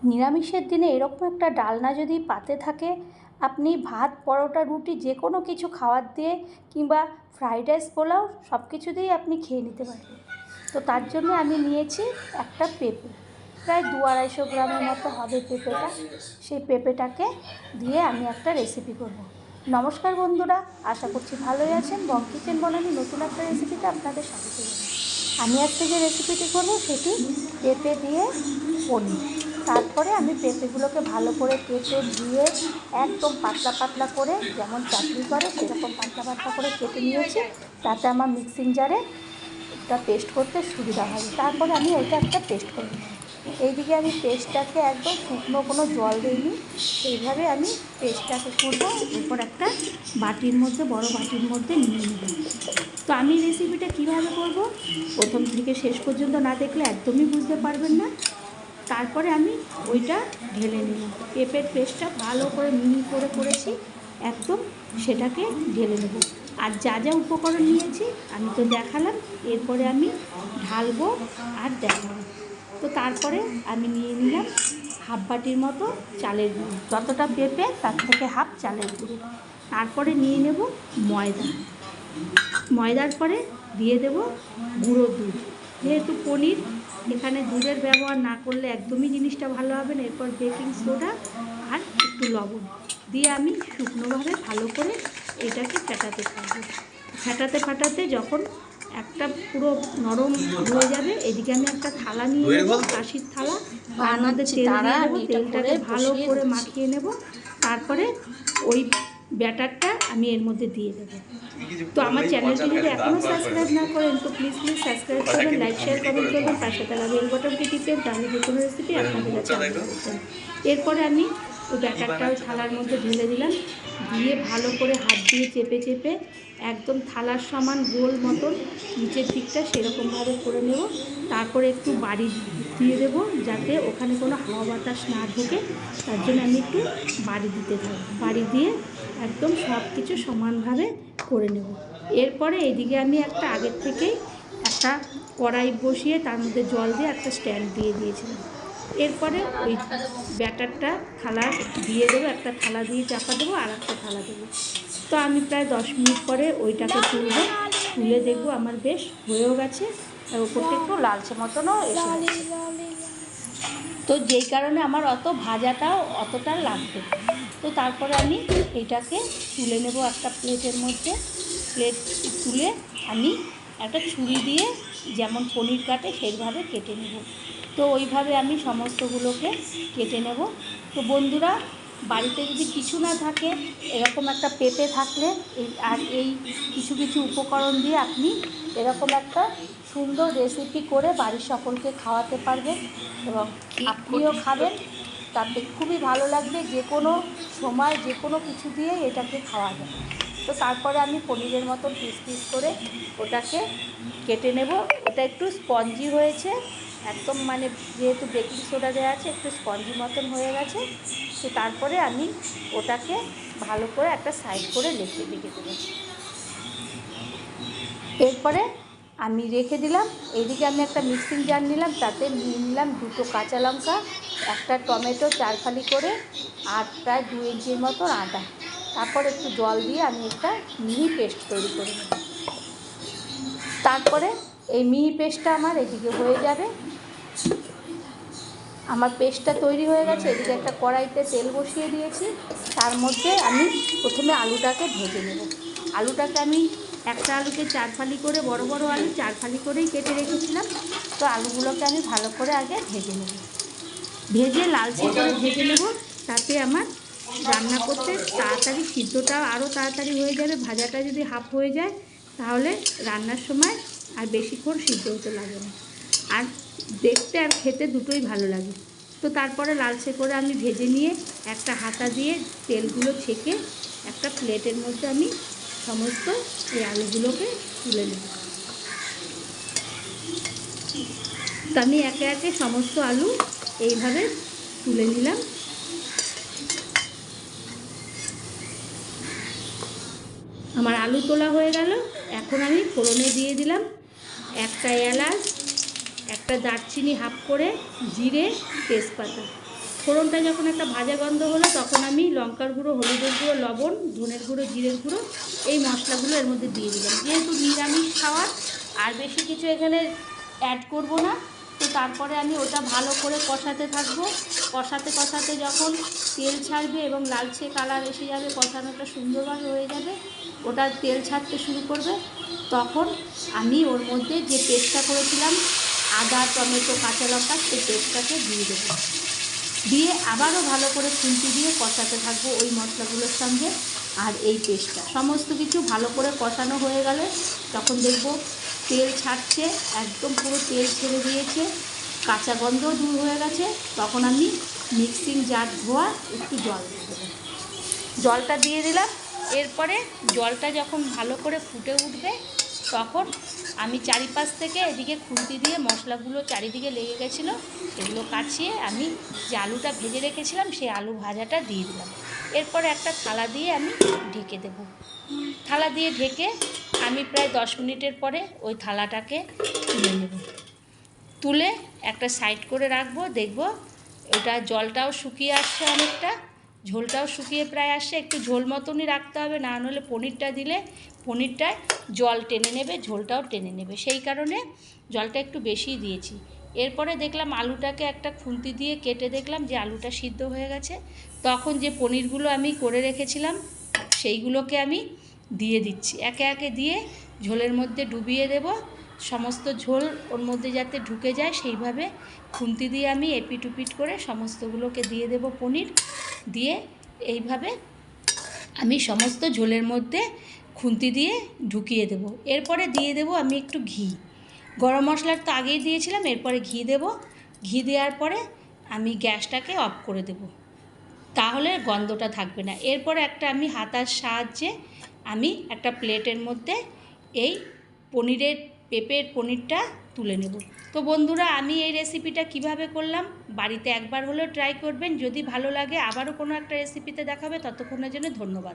নিরামিষের দিনে এরকম একটা ডালনা যদি পাতে থাকে, আপনি ভাত, পরোটা, রুটি যে কোনো কিছু খাওয়ার দিয়ে কিংবা ফ্রাইড রাইস, পোলাও সব কিছু দিয়েই আপনি খেয়ে নিতে পারবেন। তো তার জন্য আমি নিয়েছি একটা পেঁপে, প্রায় 200-250 গ্রামের মতো হবে পেঁপেটা। সেই পেঁপেটাকে দিয়ে আমি একটা রেসিপি করব। নমস্কার বন্ধুরা, আশা করছি ভালোই আছেন। বং কিচেন বনানি নতুন একটা রেসিপিতে আপনাদের স্বাগত জানাই। আমি আজকে যে রেসিপিটি করব সেটি পেঁপে দিয়ে পনির। তারপরে আমি পেঁপেগুলোকে ভালো করে কেটে ধুয়ে একদম পাতলা পাতলা করে, যেমন চাটনি করে সেরকম পাতলা পাতলা করে কেটে নিয়েছি, তাতে আমার মিক্সিং জারে এটা পেস্ট করতে সুবিধা হবে। তারপরে আমি এটা একটা পেস্ট করে নেব। এইদিকে আমি পেস্টটাকে একদম শুকনো, কোনো জল দিইনি, সেইভাবে আমি পেস্টটাকে করবো। এরপর একটা বাটির মধ্যে, বড় বাটির মধ্যে নিয়ে নেব। তো আমি রেসিপিটা কিভাবে করব, প্রথম থেকে শেষ পর্যন্ত না দেখলে একদমই বুঝতে পারবেন না। তারপরে আমি ওইটা ঢেলে নিলাম, পেঁপের পেস্টটা ভালো করে মিহি করে করেছি একদম, সেটাকে ঢেলে নেব। আর যা যা উপকরণ নিয়েছি আমি তো দেখালাম, এরপরে আমি ঢালবো আর দেখাবো। তো তারপরে আমি নিয়ে নিলাম হাফ বাটির মতো চালের গুঁড়ো, যতটা পেঁপে তার থেকে হাফ চালের গুঁড়ো। তারপরে নিয়ে নেব ময়দা, ময়দার পরে দিয়ে দেব গুঁড়ো দুধ। যেহেতু পনির, এখানে দুধের ব্যবহার না করলে একদমই জিনিসটা ভালো হবে না। এরপর বেকিং সোডা আর একটু লবণ দিয়ে আমি শুকনোভাবে ভালো করে এটাকে ফেটাতে থাকবো। ফেটাতে ফাটাতে যখন একটা পুরো নরম হয়ে যাবে, এদিকে আমি একটা থালা নিয়ে নেব, কাশির থালা, তার মধ্যে তেল দিয়ে দেবো। তেলটাকে ভালো করে মাখিয়ে নেব। তারপরে ওই ব্যাটারটা আমি এর মধ্যে দিয়ে দেবো। তো আমার চ্যানেলটি যদি এখনও সাবস্ক্রাইব না করেন তো প্লিজ সাবস্ক্রাইব করবেন, লাইক শেয়ার কমেন্ট করবেন, পাশে থাকা বেল বাটনটি টিপবেন, তাহলে যে কোনো রেসিপি আপনাদের কাছে আপলোড করবেন। এরপরে আমি ওই ব্যাটারটা ওই থালার মধ্যে ঢেলে দিলাম, দিয়ে ভালো করে হাত দিয়ে চেপে চেপে একদম থালার সমান গোল মতন নিচের দিকটা সেরকমভাবে করে নেব। তারপরে একটু বাড়ি দিয়ে দেবো, যাতে ওখানে কোনো হাওয়া বাতাস না ঢোকে, তার জন্য আমি একটু বাড়ি দিতে থাকবো। বাড়ি দিয়ে একদম সব কিছু সমানভাবে করে নেব। এরপরে এইদিকে আমি একটা আগের থেকেই একটা কড়াই বসিয়ে তার মধ্যে জল দিয়ে একটা স্ট্যান্ড দিয়ে দিয়েছিলাম। এরপরে ওই ব্যাটারটা থালা দিয়ে দেবো, একটা থালা দিয়ে চাপা দেবো, আর একটা থালা দেবো। তো আমি প্রায় 10 মিনিট পরে ওইটাকে তুলবো, তুলে দেখবো আমার বেশ হয়েও গেছে, আর ওপরটা একটু লালচে মতনও এসে গেছে। তো যেই কারণে আমার অত ভাজাটাও অতটা লাগবে। তো তারপরে আমি এটাকে তুলে নেব একটা প্লেটের মধ্যে। প্লেট তুলে আমি একটা ছুরি দিয়ে যেমন পনির কাটে সেইভাবে কেটে নেব। তো ওইভাবে আমি সমস্তগুলোকে কেটে নেব। তো বন্ধুরা, বাড়িতে যদি কিছু না থাকে, এরকম একটা পেঁপে থাকলে আর এই কিছু কিছু উপকরণ দিয়ে আপনি এরকম একটা সুন্দর রেসিপি করে বাড়ির সকলকে খাওয়াতে পারবেন এবং আপনিও খাবেন। তাতে খুবই ভালো লাগবে। যে কোনো সময় যে কোনো কিছু দিয়ে এটাকে খাওয়া যায়। তো তারপরে আমি পনিরের মতো পিস পিস করে ওটাকে কেটে নেব। ওটা একটু স্পঞ্জি হয়েছে একদম, মানে যেহেতু বেকিং সোডা দেওয়া আছে একটু স্পঞ্জি মতন হয়ে গেছে। তো তারপরে আমি ওটাকে ভালো করে একটা সাইড করে রেখে দেবো। এরপরে আমি রেখে দিলাম। এইদিকে আমি একটা মিক্সিং জার নিলাম, তাতে নিয়ে নিলাম 2টো কাঁচা লঙ্কা, একটা টমেটো 4 ফালি করে, আর প্রায় 2 ইঞ্চির মতন আদা। তারপর একটু জল দিয়ে আমি একটা মিহি পেস্ট তৈরি করে নেব। তারপরে এই মিহি পেস্টটা আমার এদিকে হয়ে যাবে। আমার পেস্টটা তৈরি হয়ে গেছে। এদিকে একটা কড়াইতে তেল বসিয়ে দিয়েছি, তার মধ্যে আমি প্রথমে আলুটাকে ভেজে নেব। আলুটাকে আমি একটা আলুকে 4 ফালি করে, বড় বড় আলু 4 ফালি করেই কেটে রেখেছিলাম। তো আলুগুলোকে আমি ভালো করে আগে ভেজে নেব, ভেজে লালচে করে ভেজে নেব। তাতে আমার রান্না করতে তাড়াতাড়ি সিদ্ধটা আরও তাড়াতাড়ি হয়ে যাবে। ভাজাটা যদি হাফ হয়ে যায় তাহলে রান্নার সময় আর বেশিক্ষণ সিদ্ধ হতে লাগে না, আর দেখতে আর খেতে দুটোই ভালো লাগে। তো তারপরে লালচে করে আমি ভেজে নিয়ে একটা হাতা দিয়ে তেলগুলো ছেঁকে একটা প্লেটের মধ্যে আমি সমস্ত এই আলুগুলোকে তুলে নেব। তো আমি একে একে সমস্ত আলু এইভাবে তুলে নিলাম। আমার আলু তোলা হয়ে গেল। এখন আমি ফোড়নে দিয়ে দিলাম একটা এলাচ, একটা দারচিনি হাফ করে, জিরে, তেজপাতা। ফোড়নটা যখন একটা ভাজা গন্ধ হলো তখন আমি লঙ্কার গুঁড়ো, হলুদের গুঁড়ো, লবণ, ধনের গুঁড়ো, জিরের গুঁড়ো এই মশলাগুলো এর মধ্যে দিয়ে দিলাম। যেহেতু নিরামিষ খাওয়ার আর বেশি কিছু এখানে অ্যাড করব না, তো তারপরে আমি ওটা ভালো করে কষাতে থাকবো। কষাতে কষাতে যখন তেল ছাড়বে এবং লালচে কালার এসে যাবে, কষানোটা সুন্দরভাবে হয়ে যাবে, ওটা তেল ছাড়তে শুরু করবে, তখন আমি ওর মধ্যে যে পেস্টটা করেছিলাম আদা, টমেটো, কাঁচা লঙ্কা, সেই পেস্টটাকে দিয়ে দেবো। দিয়ে আবারও ভালো করে খুন্তি দিয়ে কষাতে থাকবো ওই মশলাগুলোর সঙ্গে আর এই পেস্টটা। সমস্ত কিছু ভালো করে কষানো হয়ে গেলে তখন দেখব তেল ছাড়ছে, একদম পুরো তেল ছেড়ে দিয়েছে, কাঁচা গন্ধও দূর হয়ে গেছে। তখন আমি মিক্সিং জার ধোয়া একটু জল দিয়ে দেবো। জলটা দিয়ে দিলাম। এরপরে জলটা যখন ভালো করে ফুটে উঠবে তখন আমি চারিপাশ থেকে এদিকে খুন্তি দিয়ে মশলাগুলো চারিদিকে লেগে গেছিলো সেগুলো কাছিয়ে আমি যে আলুটা ভেজে রেখেছিলাম সেই আলু ভাজাটা দিয়ে দিলাম। এরপরে একটা থালা দিয়ে আমি ঢেকে দেবো। থালা দিয়ে ঢেকে আমি প্রায় 10 মিনিটের পরে ওই থালাটাকে তুলে নেব। তুলে একটা সাইড করে রাখবো। দেখব ওটা জলটাও শুকিয়ে আসছে, অনেকটা ঝোলটাও শুকিয়ে প্রায় আসছে। একটু ঝোল মতনই রাখতে হবে, না হলে পনিরটা দিলে পনিরটায় জল টেনে নেবে, ঝোলটাও টেনে নেবে, সেই কারণে জলটা একটু বেশিই দিয়েছি। এরপরে দেখলাম আলুটাকে একটা খুন্তি দিয়ে কেটে দেখলাম যে আলুটা সিদ্ধ হয়ে গেছে। তখন যে পনিরগুলো আমি করে রেখেছিলাম সেইগুলোকে আমি দিয়ে দিচ্ছি, একে একে দিয়ে ঝোলের মধ্যে ডুবিয়ে দেব। সমস্ত ঝোল ওর মধ্যে যাতে ঢুকে যায় সেইভাবে খুন্তি দিয়ে আমি এপিট উপিট করে সমস্তগুলোকে দিয়ে দেব পনির দিয়ে। এইভাবে আমি সমস্ত ঝোলের মধ্যে খুন্তি দিয়ে ঢুকিয়ে দেব। এরপরে দিয়ে দেব আমি একটু ঘি। গরম মশলার তো আগেই দিয়েছিলাম, এরপরে ঘি দেব। ঘি দেওয়ার পরে আমি গ্যাসটাকে অফ করে দেব, তাহলে গন্ধটা থাকবে না। এরপরে একটা আমি হাতার সাহায্যে আমি একটা প্লেটের মধ্যে এই পেঁপের পনিরটা তুলে নেব। তো বন্ধুরা, আমি এই রেসিপিটা কিভাবে করলাম বাড়িতে একবার হলেও ট্রাই করবেন। যদি ভালো লাগে আবারও কোনো একটা রেসিপিতে দেখাবে। ততক্ষণের জন্য ধন্যবাদ।